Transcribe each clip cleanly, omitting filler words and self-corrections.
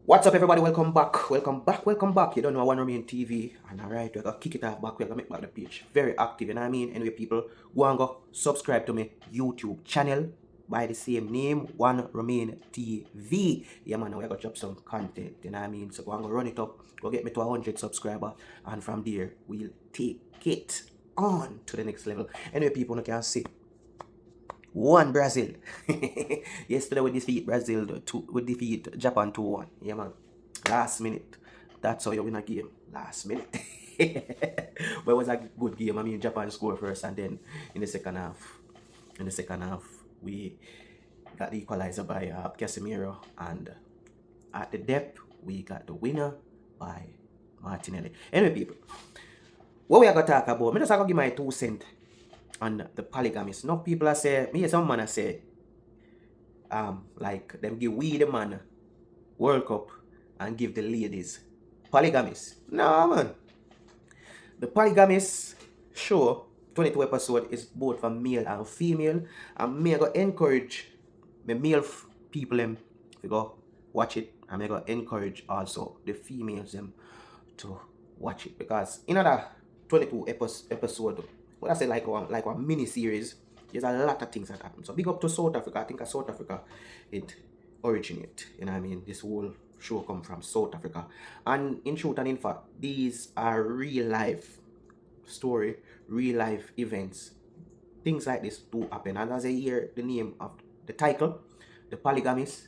What's up, everybody? Welcome back. Welcome back. Welcome back. You don't know Oneromainetv. And alright, we're gonna kick it off back. We're gonna make back the page. Very active, you know what I mean? Anyway, people, go and go subscribe to my YouTube channel by the same name, Oneromainetv. Yeah, man, we're gonna drop some content, you know what I mean? So go and go run it up. Go get me to 100 subscribers. And from there, we'll take it on to the next level. Anyway, people, you can see. One Brazil. Yesterday we defeat Brazil, we defeat Japan 2-1. Yeah, man. Last minute. That's how you win a game. Last minute. But it was a good game. I mean, Japan scored first, and then in the second half, we got the equalizer by Casemiro, and at the depth, we got the winner by Martinelli. Anyway, people, what we are gonna talk about? Me just gonna give my 2 cents on the polygamist. Enough people are say, me some man I say, like them give we the man World Cup and give the ladies polygamist. No, man. The polygamist show 22 episode is both for male and female, and me I go encourage the male people them to go watch it, and I go encourage also the females them to watch it, because in another 22 episode, what I say, like one mini series, there's a lot of things that happen. So big up to South Africa. I think South Africa it originate. You know what I mean? This whole show come from South Africa. And in truth and in fact, these are real life story, real life events. Things like this do happen. And as I hear the name of the title, the polygamist,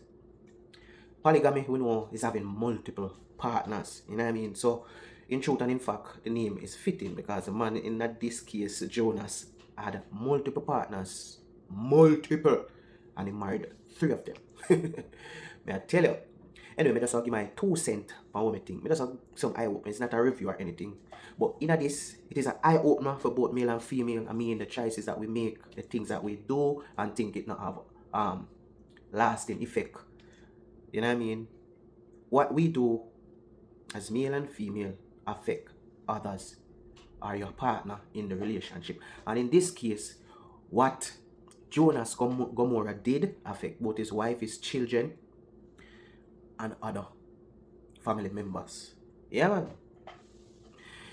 polygamy, we know, is having multiple partners. You know what I mean? So in truth and in fact, the name is fitting, because the man in this case, Jonas, had multiple partners. Multiple. And he married 3 of them. May I tell you? Anyway, I just give my 2 cents on what I think. I just some eye opener. It's not a review or anything. But in this, it is an eye opener for both male and female. I mean, the choices that we make, the things that we do, and think it not have lasting effect. You know what I mean? What we do as male and female affect others or your partner in the relationship. And in this case, what Jonas Gomorrah did affect both his wife, his children, and other family members. Yeah, man.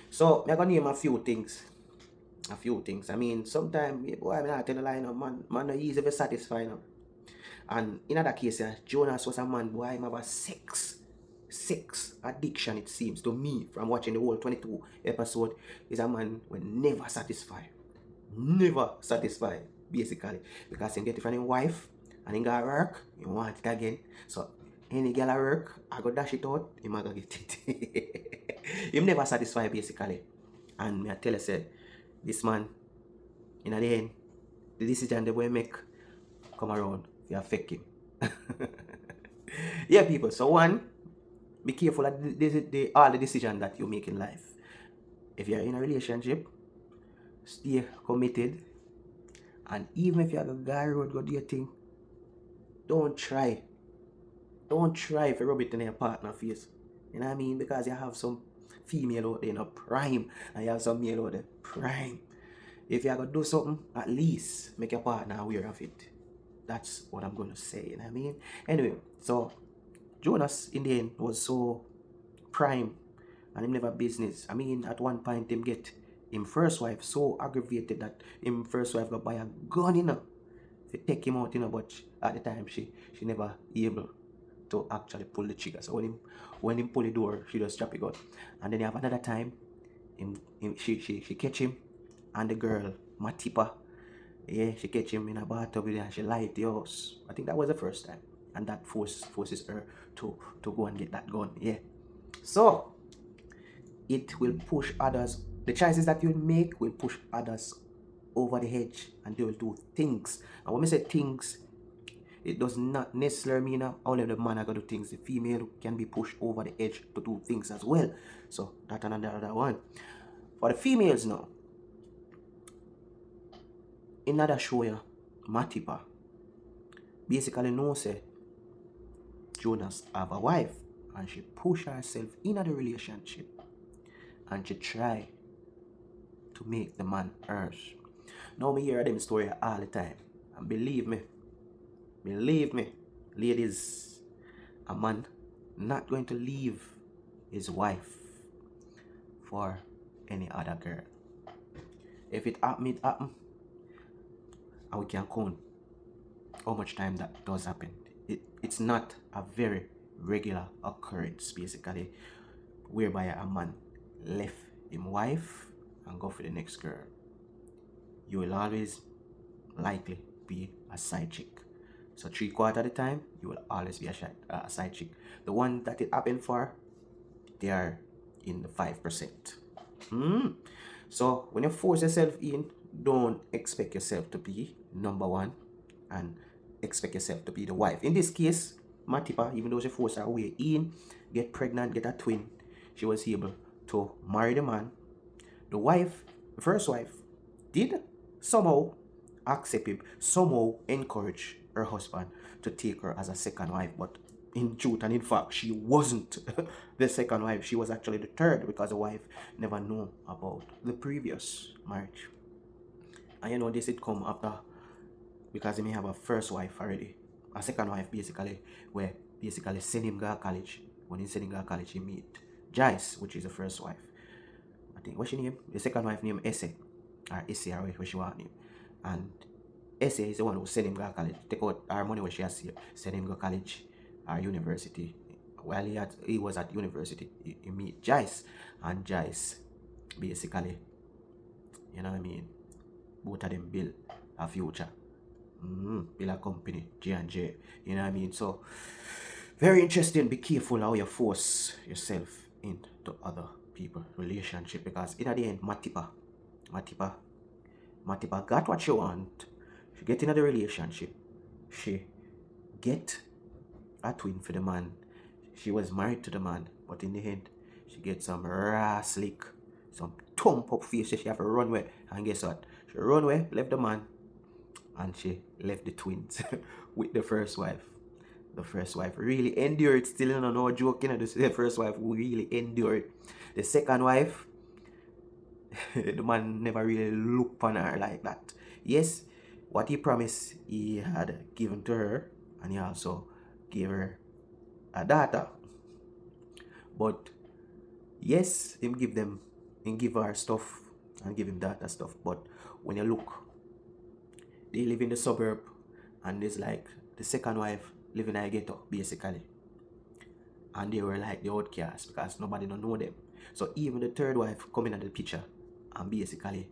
So I'm gonna name a few things. I mean, sometimes, boy, I'm not telling a lie, man not easy to satisfy now. And in other cases, Jonas was a man, boy, him have a sex addiction, it seems to me, from watching the whole 22 episode. Is a man will never satisfy, basically, because he get it from his wife and he got work, he want it again. So any girl at work, I go dash it out, he might go get it. Him never satisfy, basically. And me I tell you, say, this man, in the end, the decision they will make come around, you affect him. Yeah, people. So one, be careful of all the decisions that you make in life. If you're in a relationship, stay committed. And even if you're a guy road, go do your thing. Don't try if you rub it in your partner face. You know what I mean? Because you have some female out there in a prime, and you have some male out there prime. If you're going to do something, at least make your partner aware of it. That's what I'm going to say, you know what I mean? Anyway, so Jonas in the end was so prime, and him never business. I mean, at one point him get him first wife so aggravated that him first wife got buy a gun, you know, to take him out, you know, but at the time she never able to actually pull the trigger. So when him pull the door, she just drop it gun. And then you have another time, she catch him, and the girl Matipa, yeah, she catch him in a bathtub with her and she light the house. I think that was the first time, and that forces her to go and get that gun. Yeah, so it will push others. The choices that you make will push others over the edge, and they will do things. And when we say things, it does not necessarily mean only the man are going to do things. The female can be pushed over the edge to do things as well. So that's another one. For the females now, another show ya, Matipa basically knows say Jonas have a wife, and she push herself in the relationship, and she try to make the man hers. Now me hear them story all the time, and believe me, ladies, a man not going to leave his wife for any other girl. If it happen, it happen. And we can count how much time that does happen. It's not a very regular occurrence, basically, whereby a man left his wife and go for the next girl. You will always likely be a side chick. So 3/4 of the time, you will always be a side chick. The one that it happened for, they are in the 5%. So when you force yourself in, don't expect yourself to be number one and expect yourself to be the wife. In this case, Matipa, even though she forced her way in, get pregnant, get a twin, she was able to marry the man. The wife, the first wife, did somehow accept him, somehow encourage her husband to take her as a second wife, but in truth and in fact, she wasn't the second wife. She was actually the third, because the wife never knew about the previous marriage. And you know, this had come after, because he may have a first wife already, a second wife basically, where basically send him to college. When he send him to college, he meet Joyce, which is the first wife. I think, what's she name? The second wife named Essie, or Essie, or where she want name. And Essie is the one who sent him to college, take out our money where she has here, send him to college or university. While he was at university, he meet Joyce, and Joyce basically, you know what I mean, both of them build a future, build a company, J&J, you know what I mean. So very interesting. Be careful how you force yourself into other people's relationship, because in the end, Matipa got what she want. She get into the relationship, she get a twin for the man. She was married to the man, but in the end, she gets some raw slick, some thump up face. She have to run away, and guess what? She run away, left the man, and she left the twins with the first wife. The first wife really endured. Still, no joke, you know, the first wife really endured. The second wife, the man never really looked on her like that. Yes, what he promised, he had given to her, and he also gave her a daughter. But yes, him give her stuff and give him daughter stuff. But when you look, they live in the suburb, and there's like the second wife living in a ghetto basically, and they were like the outcasts because nobody don't know them. So even the third wife come in the picture and basically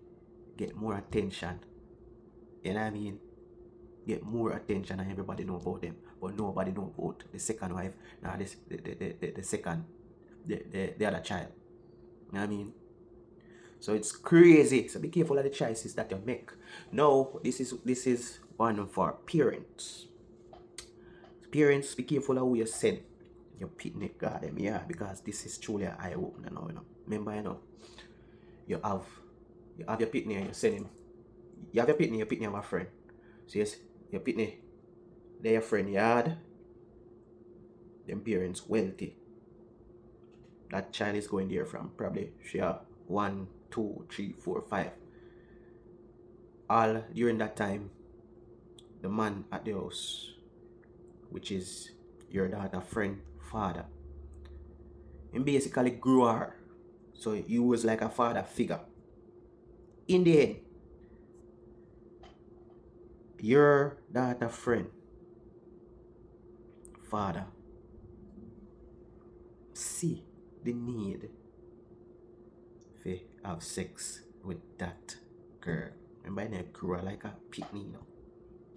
get more attention, you know what I mean, get more attention, and everybody know about them, but nobody know about the second wife. Now this the second, the other child, you know what I mean. So it's crazy. So be careful of the choices that you make. Now this is one for parents. Parents, be careful of who you send your picnic garden, yeah, because this is truly an eye opener now, you know. Remember, you know, you have your picnic and you send him. You have your picnic have a friend. So yes, your picnic, they're your friend yard. Them parents wealthy. That child is going there from probably share 1, 2, 3, 4, 5. All during that time, the man at the house, which is your daughter friend father, and basically grew her. So he was like a father figure. In the end, your daughter friend father see the need to have sex with that girl. And by then grew her like a picnic, you know.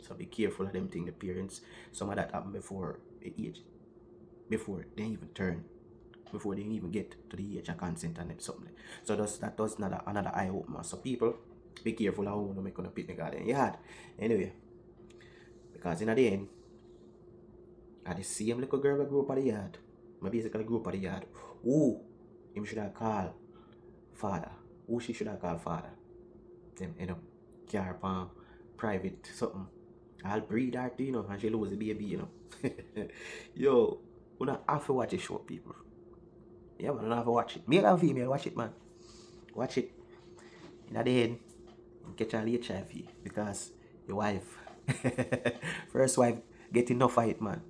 So be careful of them thing, the parents. Some of that happened before the age, before they even turn, before they even get to the age of consent and something. So that does another eye opener. So people, be careful how you make a picnic garden yard. Anyway, because in the end, I the same little girl that grew up at the yard. I basically grew up at the yard. Who him should have called father? Who she should have called father? Them end up car palm, private something. I'll breed her too, you know, and she lose the baby, you know. Yo, we don't have to watch this show, people. Yeah, man, don't have to watch it. Male and female, watch it, man. Watch it. In the end, catch a late HIV because your wife, first wife, get enough of it, man.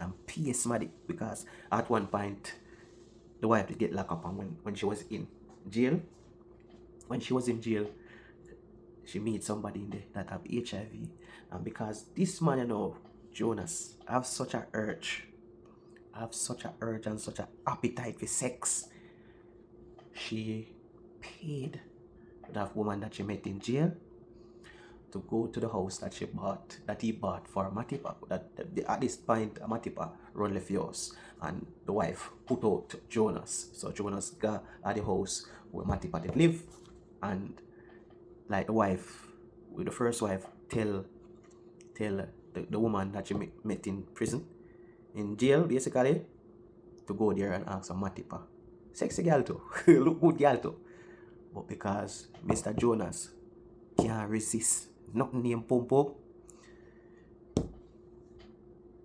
and pay somebody, because at one point the wife did get locked up, and when she was in jail, she meet somebody in there that have HIV, and because this man, you know, Jonas, have such a urge, and such a appetite for sex, she paid that woman that she met in jail to go to the house that he bought for Matipa. At this point, Matipa run left the house, and the wife put out Jonas. So Jonas got at the house where Matipa did live, and like the wife, with the first wife, tell the woman that she met in prison, in jail basically, to go there and ask for Matipa. Sexy girl too, look good girl too. But because Mr. Jonas can't resist nothing named Pum Pum,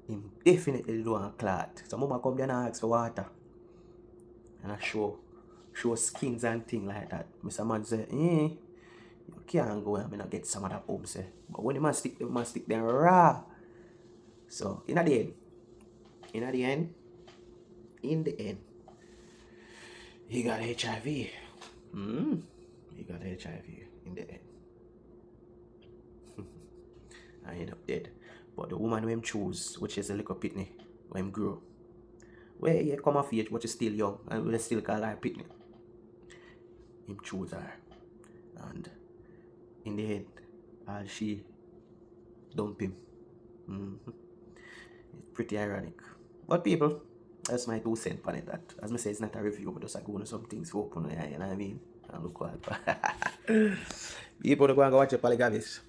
him definitely do want clot. So mama come there and ask for water, and I show skins and things like that. Mr. Man say, you can't go and get some of that pump, say. But when the man stick them raw. So in the end, he got HIV. He got HIV in the end. I end up dead. But the woman who him choose, which is a little pitney, when him grow, where he come of age, but she's still young, and we still call her pitney, him choose her. And in the end, she dump him. It's pretty ironic. But people, that's my 2 cents on it. That, as I say, it's not a review, but just I go on some things for open, you know what I mean? And look what. People, go and go watch a Polygamist.